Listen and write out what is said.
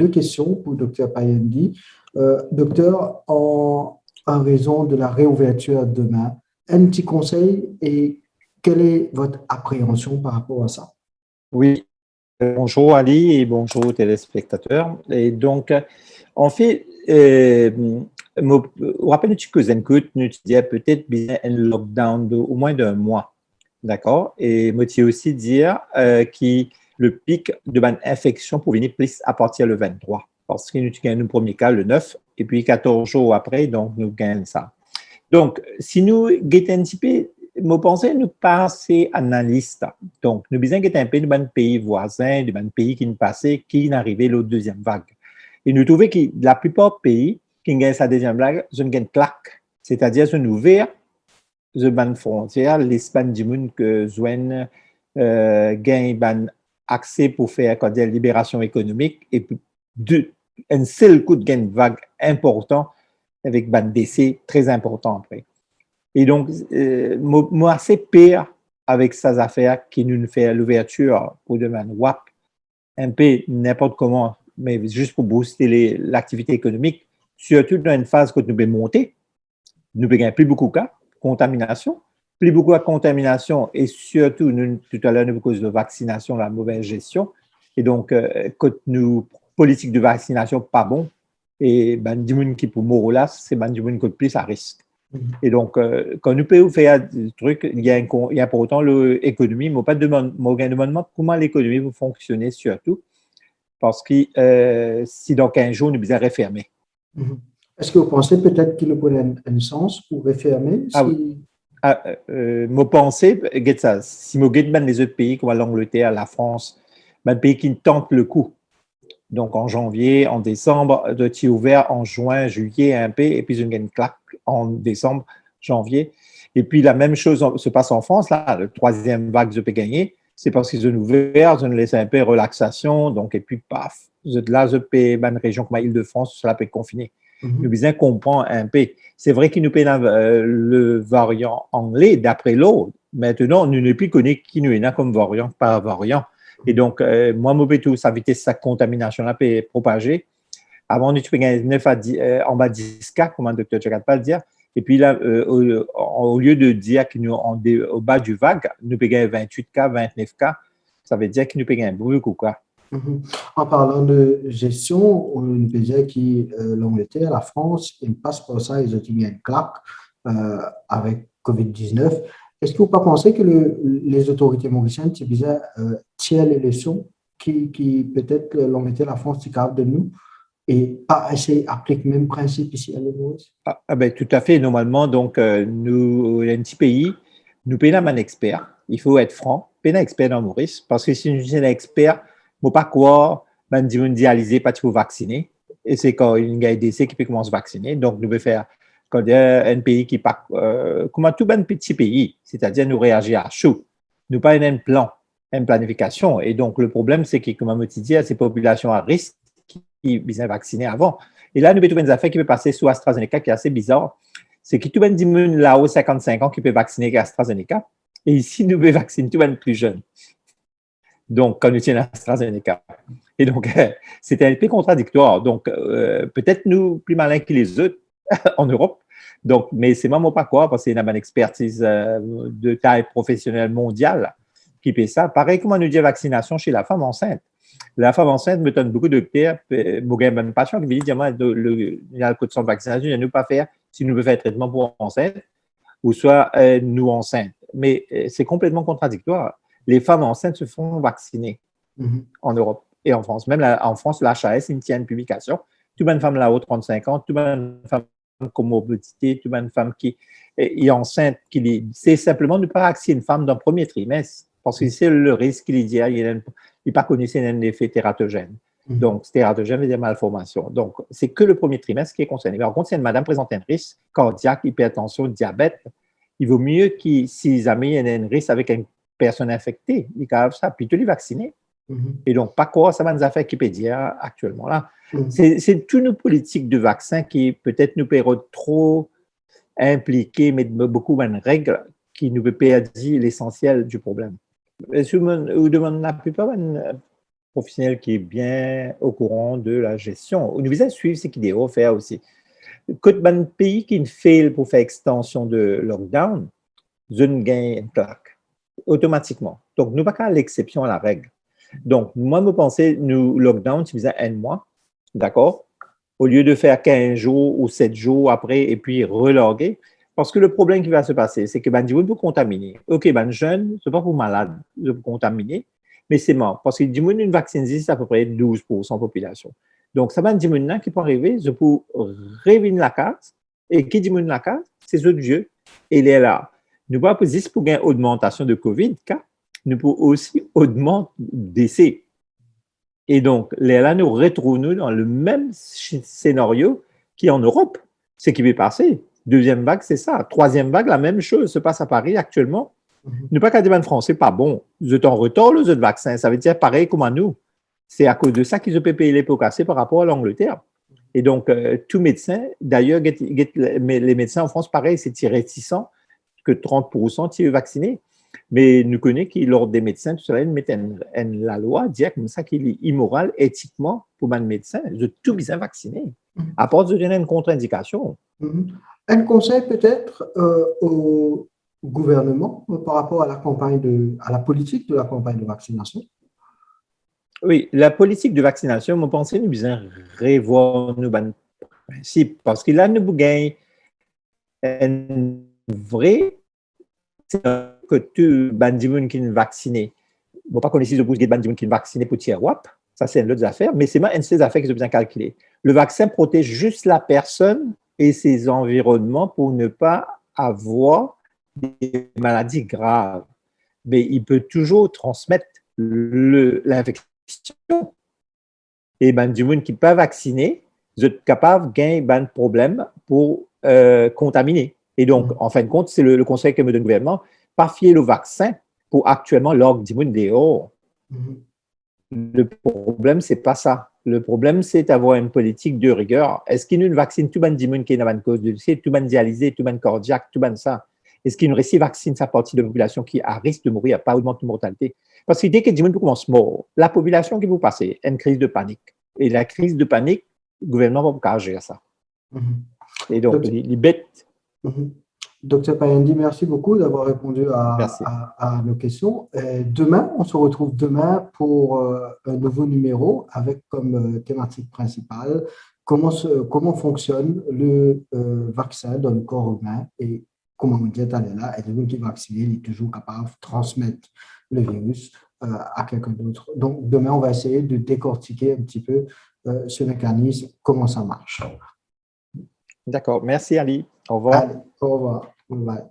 deux questions pour Dr. Payendi. Docteur, en raison de la réouverture demain, un petit conseil et quelle est votre appréhension par rapport à ça? Oui, bonjour Ali et bonjour aux téléspectateurs. Et donc, en fait, rappelle-tu que Zenkut nous disait peut-être bien un lockdown au moins d'un mois, d'accord? Et moi, tu aussi dire que le pic de infection pour venir plus à partir le 23, parce que nous gagnons le premier cas le 9, et puis 14 jours après, donc nous gagnons ça. Donc, si nous guettons un petit peu, je pense nous passer analyste. Donc, nous besoin un peu de pays voisins, de pays qui nous passaient, qui n'arrivaient l'autre deuxième vague. Et nous trouvons que la plupart des pays qui gagnent sa deuxième vague, ils ont une claque. C'est-à-dire, ils ont ouvert les frontières, l'Espagne du monde que Zouen gagne accès pour faire la libération économique et puis un seul coup de gain vague important avec un décès très important après. Et donc, moi, assez pire avec ces affaires qui nous fait l'ouverture pour demain WAP, un peu n'importe comment, mais juste pour booster l'activité économique, surtout dans une phase que nous devons monter, nous ne gagnons plus beaucoup de cas, contamination, plus beaucoup de contamination et surtout, tout à l'heure, nous, à cause de vaccination, la mauvaise gestion. Et donc, quand nous, politique de vaccination pas bon, et du monde qui pour mourir là, c'est du monde qui plus à risque. Et donc, quand nous pouvons faire des trucs, il y a pour autant l'économie, mais pas demandement comment l'économie va fonctionner surtout, parce que si dans 15 jours, nous devons refermer. Est-ce que vous pensez peut-être qu'il aurait un sens pour refermer Moi, pensez, si je regarde les autres pays comme l'Angleterre, la France, des pays qui tentent le coup. Donc, en janvier, en décembre, de t'y ouvert en juin, juillet un peu, et puis une claque en décembre, janvier. Et puis, la même chose se passe en France, là, le troisième vague je peux gagner, c'est parce qu'ils ont ouvert, ils ont laissé un peu relaxation, donc, et puis, paf, là, je peux, une région comme l'Île-de-France, cela peut être confiné. Nous besoin comprendre un peu. C'est vrai qu'il nous paye le variant anglais d'après l'autre. Maintenant, nous ne plus connaître qui nous est comme variant par variant. Et donc, moi, je peux tout éviter cette contamination-là peut propager. Avant, nous avons 9 à 10, en bas de 10 cas, comme le docteur Tchakat pas le dire. Et puis là, au lieu de dire que nous, au bas du vague, nous payons 28 cas, 29 cas, ça veut dire que nous payons beaucoup, quoi. En parlant de gestion, on peut dire que l'Angleterre, la France, ils passent par ça, ils ont eu une claque avec COVID-19. Est-ce que vous ne pensez que les autorités mauriciennes, c'est bizarre, tirent les leçons qui peut-être l'Angleterre, la France, c'est capable de nous et pas essayer d'appliquer le même principe ici à l'Europe? Ben, tout à fait. Normalement, donc, nous, un petit pays, nous payons un expert. Il faut être franc, payer un expert dans Maurice, parce que si nous sommes un expert, il ne faut pas croire, ben, dialyser, pas pour vacciner. Et c'est quand il y a des décès qui peut commencer à vacciner. Donc, nous devons faire, quand il y a un pays qui part, comme tout un petit pays, c'est-à-dire nous réagir à chaud. Nous pas un plan, une planification. Et donc, le problème, c'est que, comme on dit, ces populations à risque qui sont vaccinées avant. Et là, nous avons une affaire qui peut passer sous AstraZeneca qui est assez bizarre. C'est que tout le monde là-haut, 55 ans, qui peut vacciner avec AstraZeneca. Et ici, nous pouvons vacciner tout le monde plus jeune. Donc, quand nous tenons AstraZeneca. Et donc, c'était un peu contradictoire. Donc, peut-être nous plus malins que les autres en Europe. Donc, mais c'est vraiment pas quoi, parce qu'il y a une expertise de taille professionnelle mondiale qui fait ça. Pareil, comme on nous dit vaccination chez la femme enceinte. La femme enceinte me donne beaucoup de docteurs, un patient qui me dit, il y a le coup de son vaccination, il ne nous pas faire si nous voulons faire un traitement pour enceinte ou soit nous enceintes. Mais c'est complètement contradictoire. Les femmes enceintes se font vacciner en Europe et en France. Même en France, l'HAS, il tient une publication. Toute une femme là-haut, 35 ans, toute une femme comorbidité, toute une femme qui est enceinte, c'est simplement ne pas vacciner une femme dans le premier trimestre. Parce que c'est le risque qu'il dit, il n'est pas connu, c'est un effet tératogène. Donc, tératogène veut dire malformation. Donc, c'est que le premier trimestre qui est concerné. Mais par contre, si une madame présente un risque cardiaque, hypertension, diabète, il vaut mieux que si jamais il y a un risque avec une personne infectée, il faut ça, plutôt les vacciner. Et donc, pas quoi, ça va nous faire qui peut dire actuellement là. C'est toutes nos politiques de vaccins qui peut-être nous paieront trop impliquer, mais beaucoup de règles qui nous peut perdre l'essentiel du problème. Vous demandez la plupart professionnel qui est bien au courant de la gestion. Nous devons suivre ce qu'il doit faire aussi. Quand un pays qui fait pour faire extension de lockdown, zone gagne une plaque automatiquement. Donc, nous pas qu'à l'exception à la règle. Donc, moi, je pensais, nous, lockdown, tu faisais un mois, d'accord? Au lieu de faire 15 jours ou 7 jours après et puis reloguer. Parce que le problème qui va se passer, c'est que ben, du monde peut contaminer. OK, ben, jeune, c'est pas pour malade de contaminer, mais c'est mort. Parce que du monde, une vaccine, c'est à peu près 12% de la population. Donc, ça va du monde qui peut arriver, je peux revenir la case. Et qui dit la case, c'est autres Dieu. Et il est là. Nous pas juste pour une augmentation de COVID, car nous pouvons aussi augmenter décès. Et donc, là, nous retrouvons dans le même scénario qui est en Europe. Ce qui va passer. Deuxième vague, c'est ça. Troisième vague, la même chose se passe à Paris actuellement. Ne pas qu'à dire en français, pas bon. Vous êtes en retard, les autres vaccins. Ça veut dire pareil comme à nous. C'est à cause de ça qu'ils ont payé les pots cassés par rapport à l'Angleterre. Et donc, tout médecin, d'ailleurs, les médecins en France, pareil, c'est réticent que 30% sont vaccinés. Mais nous connaissons que l'ordre des médecins, tout cela, la loi dit comme ça qu'il est immoral éthiquement pour un médecin de tout bien vacciner, à part de donner une contre-indication. Un conseil peut-être au gouvernement par rapport à à la politique de la campagne de vaccination? Oui, la politique de vaccination, moi, je pense que nous devons revoir nos principes parce que là, nous gagnons un vrai que tu bandimoun qui est vacciné. Bon, pas qu'on essaie de bouger bandimoun qui est vacciné pour tirer WAP, ça c'est une autre affaire, mais c'est une de ces affaires qui sont bien calculées. Le vaccin protège juste la personne et ses environnements pour ne pas avoir des maladies graves. Mais il peut toujours transmettre l'infection. Et bandimoun qui n'est pas vacciné, vous êtes capable de gagner un problème pour contaminer. Et donc, en fin de compte, c'est le conseil que me donne le gouvernement, pas fier le vaccin pour actuellement l'ordre du monde dehors. Le problème, c'est pas ça. Le problème, c'est d'avoir une politique de rigueur. Est-ce qu'il y a une vaccine tout le monde qui est une cause de décès, tout le monde dialysé, tout le monde cardiaque, tout le monde ça? Est-ce qu'il y a une récit vaccine sa partie de la population qui a risque de mourir, pas augmenter de mortalité? Parce que dès que le monde commence à mourir, la population qui vous passez, une crise de panique. Et la crise de panique, le gouvernement va pas gérer ça. Et donc, les bêtes. Docteur Payandi, merci beaucoup d'avoir répondu à nos questions. Et demain, on se retrouve demain pour un nouveau numéro avec comme thématique principale comment fonctionne le vaccin dans le corps humain et comment on dit là, et le qui est vacciné il est toujours capable de transmettre le virus à quelqu'un d'autre. Donc, demain, on va essayer de décortiquer un petit peu ce mécanisme, comment ça marche. D'accord. Merci, Ali. Au revoir. Allez, au revoir. Bye.